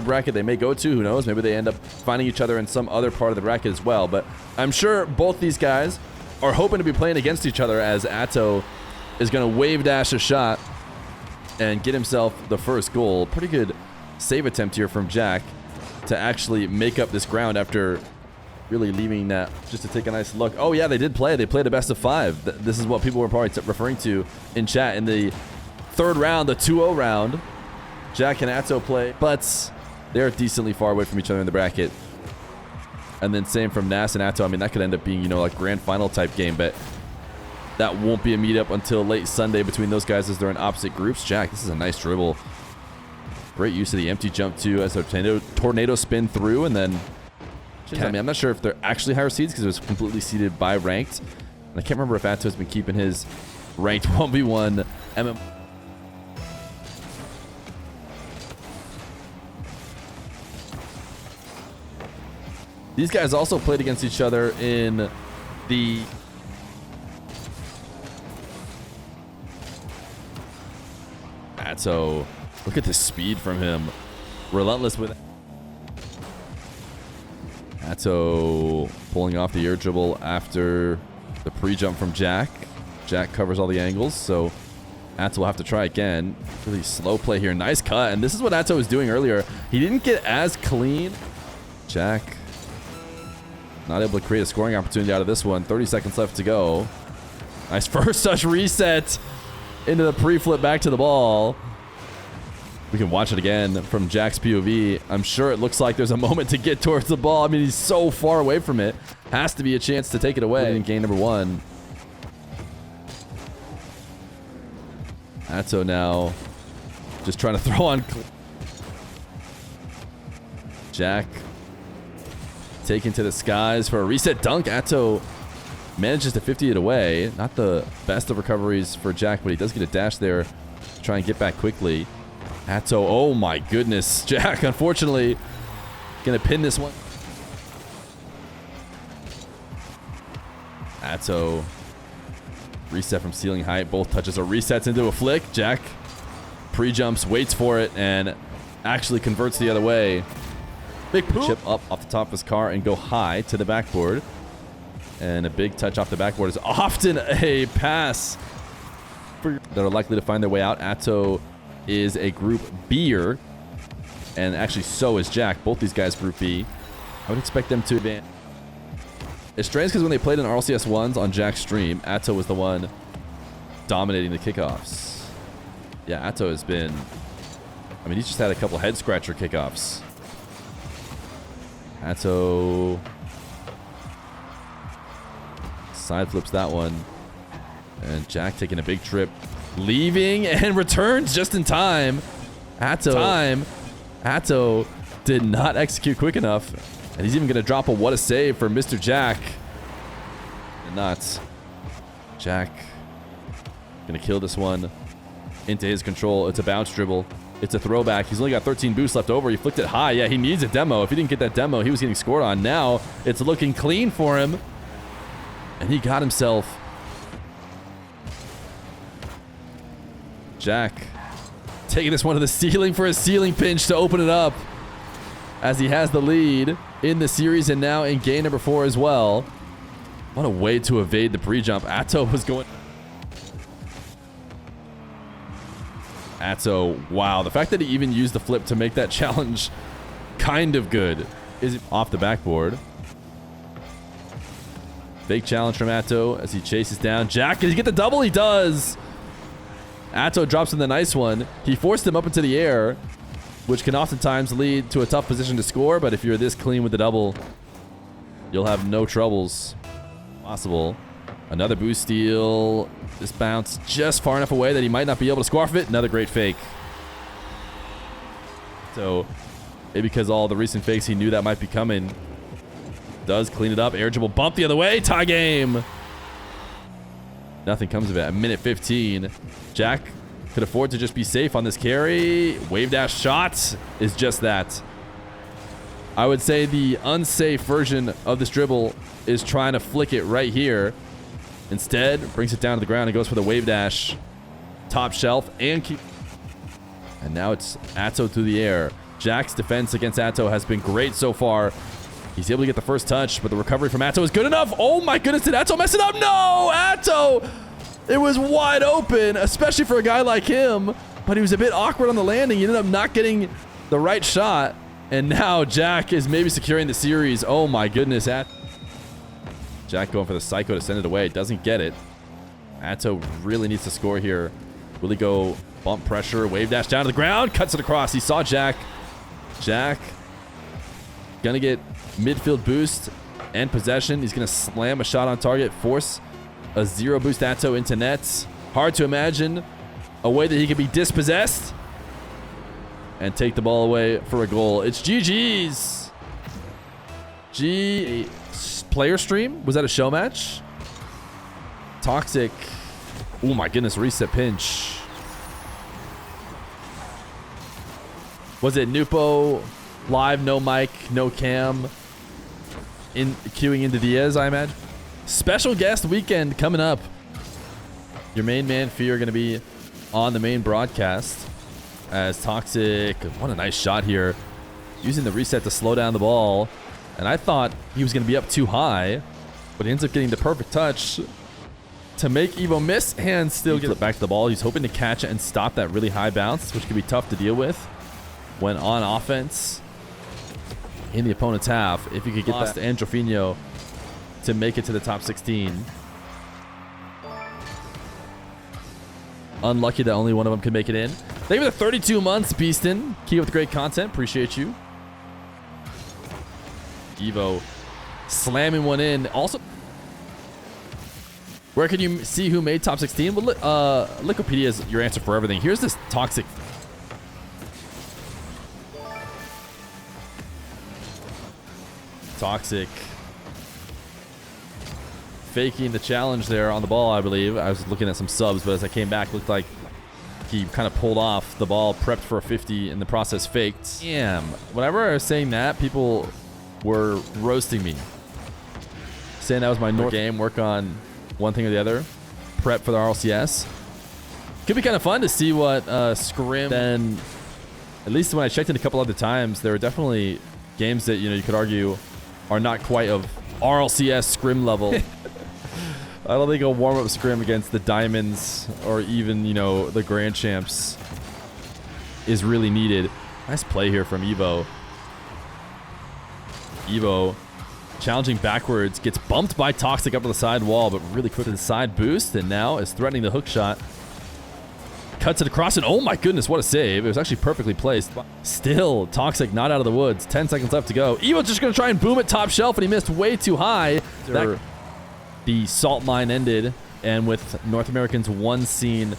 bracket they may go to. Who knows? Maybe they end up finding each other in some other part of the bracket as well. But I'm sure both these guys are hoping to be playing against each other, as Atow is going to wave dash a shot and get himself the first goal. Pretty good save attempt here from Jack to actually make up this ground after really leaving that just to take a nice look. Oh yeah, they did play. They played a best of 5. This is what people were probably referring to in chat in the third round, the 2-0 round. Jack and Atow play, but they're decently far away from each other in the bracket. And then same from Nass and Atow. I mean, that could end up being, you know, like grand final type game, but that won't be a meetup until late Sunday between those guys as they're in opposite groups. Jack, this is a nice dribble. Great use of the empty jump too, as a tornado spin through, and then I mean, I'm not sure if they're actually higher seeds because it was completely seeded by ranked. And I can't remember if Atow's been keeping his ranked 1v1 MM. These guys also played against each other in the Atow. Look at the speed from him. Relentless with Atow pulling off the air dribble after the pre-jump from Jack. Jack covers all the angles, so Atow will have to try again. Really slow play here. Nice cut, and this is what Atow was doing earlier. He didn't get as clean. Jack not able to create a scoring opportunity out of this one. 30 seconds left to go. Nice first touch reset into the pre-flip back to the ball. We can watch it again from Jack's POV. I'm sure it looks like there's a moment to get towards the ball. I mean, he's so far away from it. Has to be a chance to take it away in game number 1. Atow now just trying to throw on. Jack taken to the skies for a reset dunk. Atow manages to 50 it away. Not the best of recoveries for Jack, but he does get a dash there to try and get back quickly. Atow, oh my goodness. Jack, unfortunately, gonna pin this one. Atow, reset from ceiling height. Both touches are resets into a flick. Jack pre-jumps, waits for it, and actually converts the other way. Big chip up off the top of his car and go high to the backboard. And a big touch off the backboard is often a pass that are likely to find their way out. Atow is a group B'er, and actually so is Jack. Both these guys group B. I would expect them to advance. It's strange because when they played in RLCS 1s on Jack's stream, Atow was the one dominating the kickoffs. Yeah, Atow has been, I mean, he's just had a couple head scratcher kickoffs. Atow side flips that one, and Jack taking a big trip, leaving and returns just in time. Atow did not execute quick enough, and he's even gonna drop a what a save for Mr. Jack. And not Jack gonna kill this one into his control. It's a bounce dribble. It's a throwback. He's only got 13 boosts left over. He flicked it high. Yeah, he needs a demo. If he didn't get that demo, he was getting scored on. Now it's looking clean for him. And he got himself. Jack taking this one to the ceiling for a ceiling pinch to open it up, as he has the lead in the series and now in game number 4 as well. What a way to evade the pre-jump. Atow was going. Atow, wow. The fact that he even used the flip to make that challenge kind of good. Is off the backboard. Big challenge from Atow as he chases down Jack. Does he get the double? He does. Atow drops in the nice one. He forced him up into the air, which can oftentimes lead to a tough position to score, but if you're this clean with the double, you'll have no troubles possible. Another boost steal. This bounce just far enough away that he might not be able to score off it. Another great fake. So maybe because all the recent fakes, he knew that might be coming. Does clean it up. Air dribble bump the other way. Tie game. Nothing comes of it. At minute 15. Jack could afford to just be safe on this carry. Wave dash shot is just that. I would say the unsafe version of this dribble is trying to flick it right here. Instead, brings it down to the ground and goes for the wave dash. Top shelf and keep. And now it's Atow through the air. Jack's defense against Atow has been great so far. He's able to get the first touch, but the recovery from Atow is good enough. Oh my goodness, did Atow mess it up? No, Atow! It was wide open, especially for a guy like him, but he was a bit awkward on the landing. He ended up not getting the right shot, and now Jack is maybe securing the series. Oh my goodness. Jack going for the psycho to send it away. Doesn't get it. Atow really needs to score here. Really go bump pressure, wave dash down to the ground, cuts it across. He saw Jack. Jack gonna get midfield boost and possession. He's gonna slam a shot on target, force a 0 boost Atow into nets. Hard to imagine a way that he could be dispossessed and take the ball away for a goal. It's GG's. Player stream? Was that a show match? Toxic. Oh my goodness, reset pinch. Was it Nupo live, no mic, no cam, queuing into Diaz, I imagine? Special guest weekend coming up. Your main man Fear going to be on the main broadcast as Toxic. What a nice shot here, using the reset to slow down the ball. And I thought he was going to be up too high, but he ends up getting the perfect touch to make Evoh miss. Hands still get it back to the ball. He's hoping to catch it and stop that really high bounce, which can be tough to deal with when on offense in the opponent's half. If you could get that and Jofinho to make it to the top 16. Unlucky that only one of them could make it in. Thank you for the 32 months, Beastin. Keep up with great content. Appreciate you. Evoh slamming one in. Also, where can you see who made top 16? Well, Liquipedia is your answer for everything. Here's this Toxic. Toxic faking the challenge there on the ball, I believe. I was looking at some subs, but as I came back, looked like he kind of pulled off the ball, prepped for a 50, in the process faked. Damn. Whenever I was saying that, people were roasting me, saying that was my North game, work on one thing or the other, prep for the RLCS. Could be kind of fun to see what Scrim. Then, at least when I checked in a couple other times, there were definitely games that, you know, you could argue are not quite of RLCS Scrim level. I don't think a warm-up Scrim against the Diamonds or even, you know, the Grand Champs is really needed. Nice play here from Evoh. Evoh challenging backwards, gets bumped by Toxic up to the side wall, but really quick to the side boost, and now is threatening the hook shot. Cuts it across, and oh my goodness, what a save. It was actually perfectly placed. Still, Toxic not out of the woods. 10 seconds left to go. Evoh's just going to try and boom it top shelf, and he missed way too high. The salt mine ended, and with North Americans 1 scene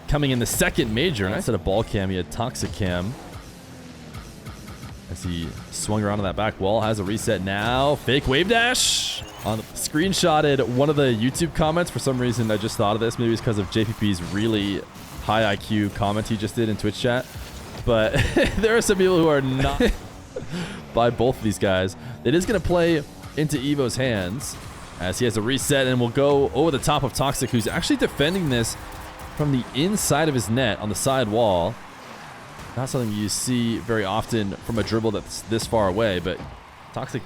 coming in the second major, instead of ball cam, he had Toxic cam. As he swung around on that back wall, has a reset now. Fake wave dash. Screenshotted one of the YouTube comments. For some reason, I just thought of this. Maybe it's because of JPP's really high IQ comment he just did in Twitch chat. But there are some people who are not by both of these guys. It is going to play into Evoh's hands as he has a reset and will go over the top of Toxic, who's actually defending this from the inside of his net on the side wall. Not something you see very often from a dribble that's this far away, but Toxic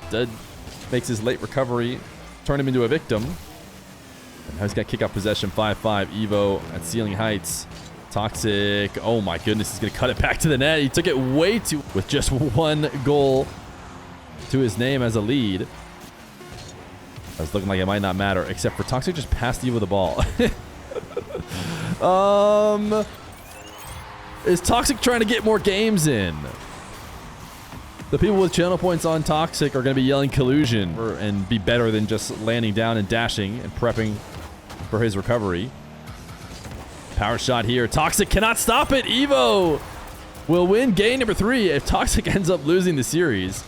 makes his late recovery turn him into a victim. And now he's got kick-off possession, 5-5. Evoh at ceiling heights. Toxic, oh my goodness, he's going to cut it back to the net. He took it way too, with just 1 goal to his name as a lead. It's looking like it might not matter, except for Toxic just passed Evoh the ball. Is Toxic trying to get more games in? The people with channel points on Toxic are going to be yelling collusion and be better than just landing down and dashing and prepping for his recovery. Power shot here. Toxic cannot stop it. Evoh will win game number 3 if Toxic ends up losing the series.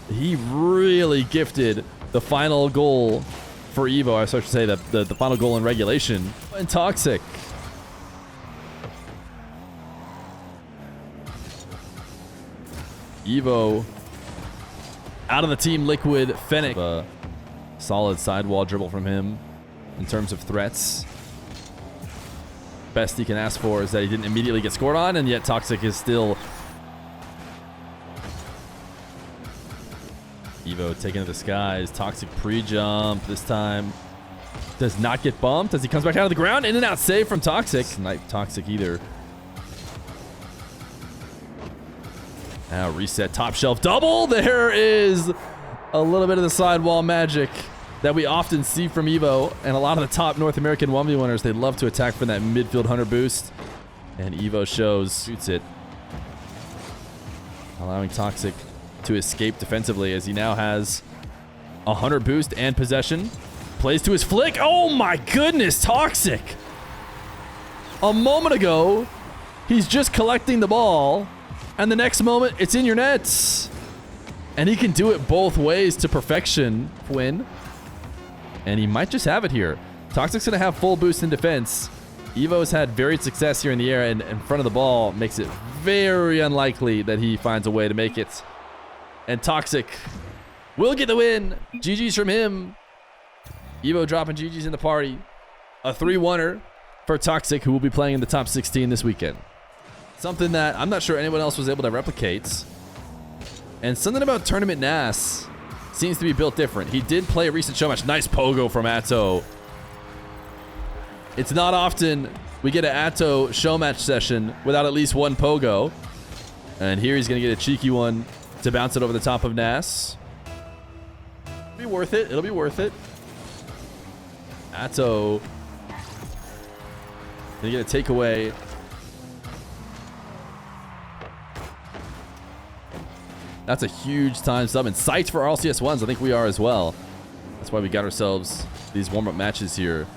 He really gifted the final goal for Evoh. I should say that the final goal in regulation. And Toxic. Evoh out of the team Liquid Fennec. A solid sidewall dribble from him in terms of threats. Best he can ask for is that he didn't immediately get scored on, and yet Toxic is still Evoh taking to the skies. Toxic pre-jump this time. Does not get bumped as he comes back out of the ground. In and out save from Toxic. Not Toxic either. Now reset top shelf double. There is a little bit of the sidewall magic that we often see from Evoh. And a lot of the top North American 1v1ers, they love to attack from that midfield hunter boost. And Evoh shoots it. Allowing Toxic to escape defensively as he now has a hunter boost and possession. Plays to his flick. Oh my goodness, Toxic. A moment ago, he's just collecting the ball, and the next moment, it's in your nets. And he can do it both ways to perfection, win. And he might just have it here. Toxic's gonna have full boost in defense. Evoh's had varied success here in the air, and in front of the ball makes it very unlikely that he finds a way to make it. And Toxic will get the win. GG's from him. Evoh dropping GG's in the party. A 3-1er for Toxic, who will be playing in the top 16 this weekend. Something that I'm not sure anyone else was able to replicate. And something about Tournament Nass seems to be built different. He did play a recent show match. Nice pogo from Atow. It's not often we get an Atow show match session without at least one pogo. And here he's going to get a cheeky one to bounce it over the top of Nass. It'll be worth it. It'll be worth it. Atow gonna get a takeaway. That's a huge time sub, and psyched for RLCS1s. I think we are as well. That's why we got ourselves these warm-up matches here.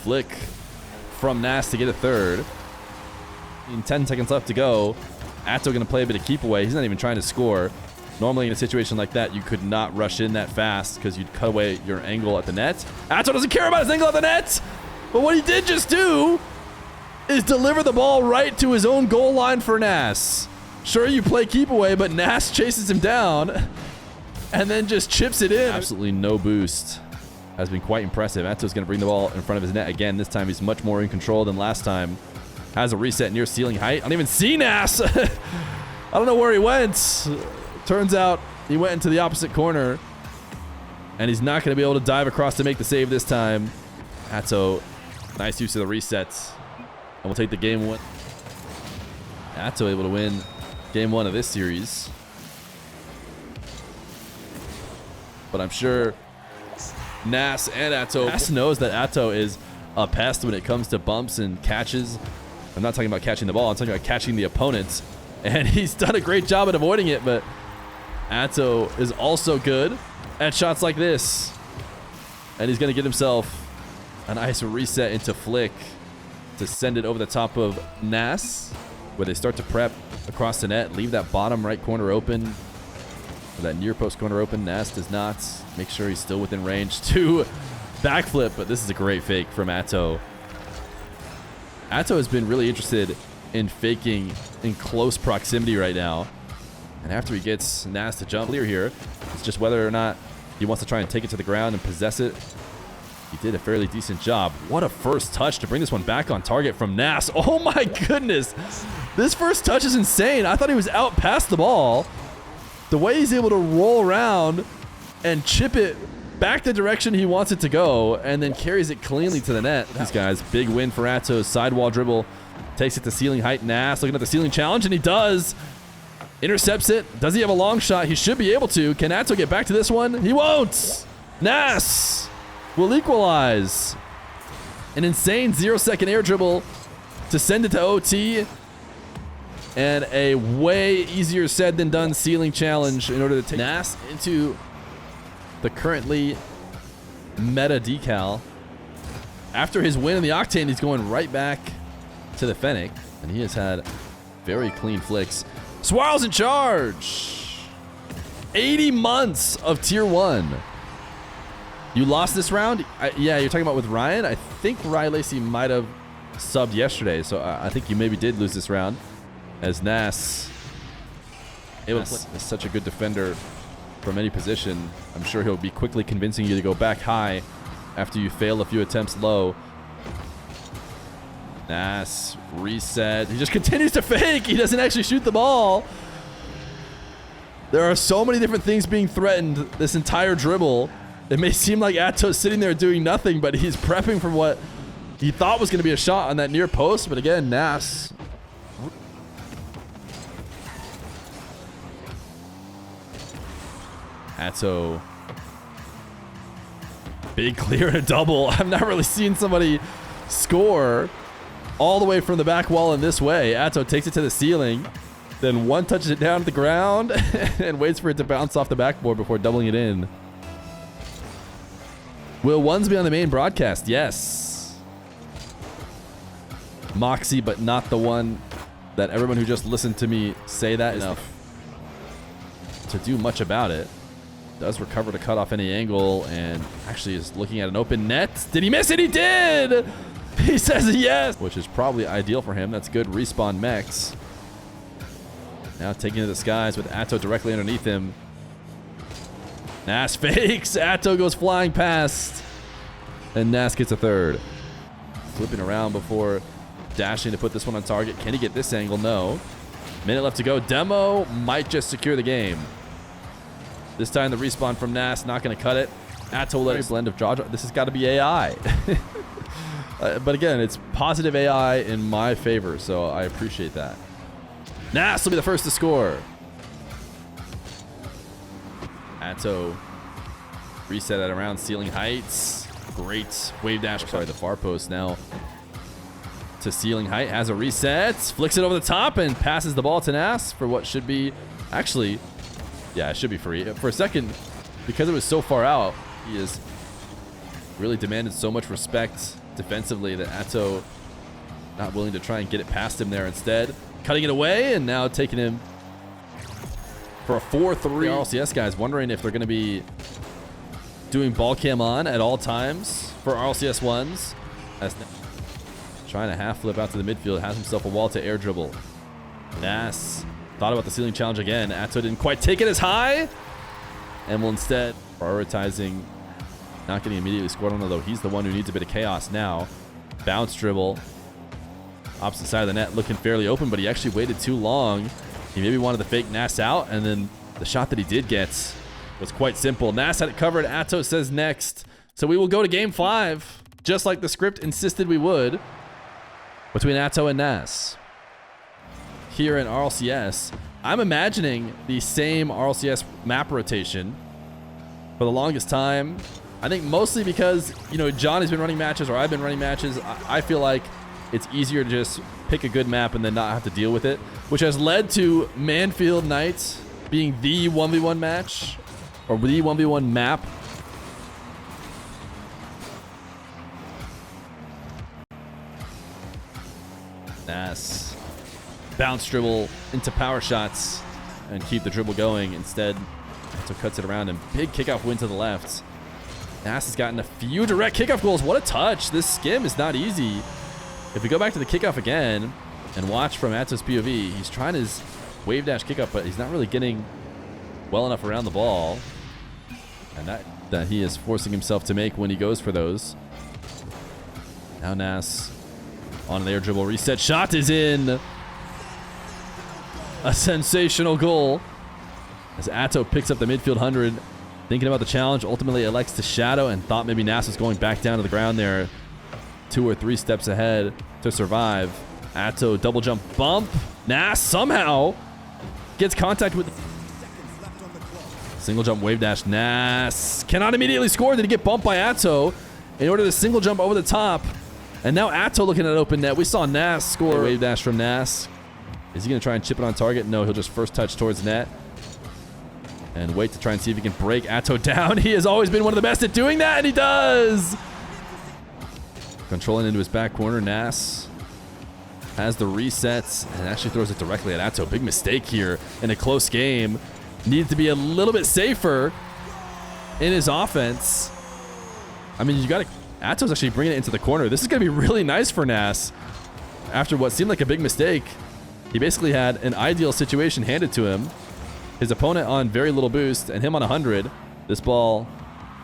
Flick from Nass to get a third. 10 seconds left to go. Atow gonna play a bit of keep away. He's not even trying to score. Normally in a situation like that, you could not rush in that fast because you'd cut away your angle at the net. Atow doesn't care about his angle at the net, but what he did just do is deliver the ball right to his own goal line for Nass. Sure, you play keep away, but Nass chases him down and then just chips it in. Absolutely no boost. Has been quite impressive. Atow's gonna bring the ball in front of his net again. This time he's much more in control than last time. Has a reset near ceiling height. I don't even see Nass. I don't know where he went. Turns out he went into the opposite corner, and he's not going to be able to dive across to make the save this time. Atow, nice use of the resets, and we'll take the game one. Atow able to win game one of this series. But I'm sure Nass and Atow. Nass knows that Atow is a pest when it comes to bumps and catches. I'm not talking about catching the ball. I'm talking about catching the opponents. And he's done a great job at avoiding it, but Atow is also good at shots like this. And he's going to get himself a nice reset into flick to send it over the top of Nass, where they start to prep across the net, leave that bottom right corner open, or that near post corner open. Nass does not. Make sure he's still within range to backflip, but this is a great fake from Atow. Atow has been really interested in faking in close proximity right now. And after he gets Nass to jump clear here, it's just whether or not he wants to try and take it to the ground and possess it. He did a fairly decent job. What a first touch to bring this one back on target from Nass. Oh my goodness. This first touch is insane. I thought he was out past the ball. The way he's able to roll around and chip it back the direction he wants it to go, and then carries it cleanly to the net. These guys, big win for Atow's sidewall dribble. Takes it to ceiling height. Nass looking at the ceiling challenge, and he does. Intercepts it. Does he have a long shot? He should be able to. Can Atow get back to this one? He won't. Nass will equalize. An insane 0-second air dribble to send it to OT. And a way easier said than done ceiling challenge in order to take Nass into the currently meta decal. After his win in the Octane, he's going right back to the Fennec, and he has had very clean flicks. Swirl's in charge. 80 months of tier 1. You lost this round? Yeah, you're talking about with Ryan? I think Ryan Lacey might have subbed yesterday, so I think you maybe did lose this round. As Nass is such a good defender from any position. I'm sure he'll be quickly convincing you to go back high after you fail a few attempts low. Nass, reset. He just continues to fake. He doesn't actually shoot the ball. There are so many different things being threatened this entire dribble. It may seem like Atow's sitting there doing nothing, but he's prepping for what he thought was going to be a shot on that near post. But again, Nass. Atow. Big clear and a double. I've not really seen somebody score all the way from the back wall in this way. Atow takes it to the ceiling, then one touches it down to the ground and waits for it to bounce off the backboard before doubling it in. Will ones be on the main broadcast? Yes. Moxie, but not the one that everyone who just listened to me say that enough to do much about it. Does recover to cut off any angle and actually is looking at an open net. Did he miss it? He did! He says yes, which is probably ideal for him. That's good respawn mechs. Now taking to the skies with Atow directly underneath him. Nass fakes. Atow goes flying past. And Nass gets a third. Flipping around before dashing to put this one on target. Can he get this angle? No. Minute left to go. Demo might just secure the game. This time the respawn from Nass, not going to cut it. Atow let it blend of draw. This has got to be AI. But again, it's positive AI in my favor, so I appreciate that. Nass will be the first to score. Atow reset at around ceiling heights. Great wave dash. Sorry, the far post now to ceiling height. Has a reset. Flicks it over the top and passes the ball to Nass for what should be actually... Yeah, it should be free. For a second, because it was so far out, he has really demanded so much respect defensively that Atow not willing to try and get it past him there instead. Cutting it away and now taking him for a 4-3. RLCS guys wondering if they're going to be doing ball cam on at all times for RLCS ones. As trying to half flip out to the midfield, has himself a wall to air dribble. Nass thought about the ceiling challenge again. Atow didn't quite take it as high and will instead prioritizing not getting immediately scored on, although he's the one who needs a bit of chaos now. Bounce dribble. Opposite side of the net looking fairly open, but he actually waited too long. He maybe wanted to fake Nass out, and then the shot that he did get was quite simple. Nass had it covered. Atow says next. So we will go to game 5, just like the script insisted we would, between Atow and Nass. Here in RLCS, I'm imagining the same RLCS map rotation for the longest time. I think mostly because, you know, John has been running matches or I've been running matches. I feel like it's easier to just pick a good map and then not have to deal with it, which has led to Manfield Night being the 1v1 match or the 1v1 map. Nass. Bounce dribble into power shots and keep the dribble going. Instead, Atow cuts it around and big kickoff win to the left. Nass has gotten a few direct kickoff goals. What a touch. This skim is not easy. If we go back to the kickoff again and watch from Atow's POV, he's trying his wave dash kickoff, but he's not really getting well enough around the ball. And that he is forcing himself to make when he goes for those. Now Nass on an air dribble. Reset shot is in. A sensational goal as Atow picks up the midfield 100. Thinking about the challenge, ultimately elects to shadow and thought maybe Nass was going back down to the ground there. 2 or 3 steps ahead to survive. Atow double jump bump. Nass somehow gets contact with single jump wave dash. Nass cannot immediately score. Did he get bumped by Atow in order to single jump over the top? And now Atow looking at open net. We saw Nass score a wave dash from Nass. Is he going to try and chip it on target? No, he'll just first touch towards net and wait to try and see if he can break Atow down. He has always been one of the best at doing that, and he does. Controlling into his back corner, Nass has the resets and actually throws it directly at Atow. Big mistake here in a close game. Needs to be a little bit safer in his offense. I mean, you got to... Atow's actually bringing it into the corner. This is going to be really nice for Nass. After what seemed like a big mistake, he basically had an ideal situation handed to him. His opponent on very little boost and him on 100. This ball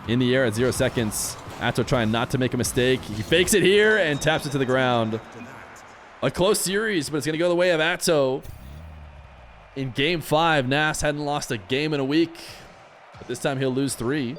in the air at 0 seconds. Atow trying not to make a mistake. He fakes it here and taps it to the ground. A close series, but it's going to go the way of Atow. In game 5, Nass hadn't lost a game in a week, but this time he'll lose 3.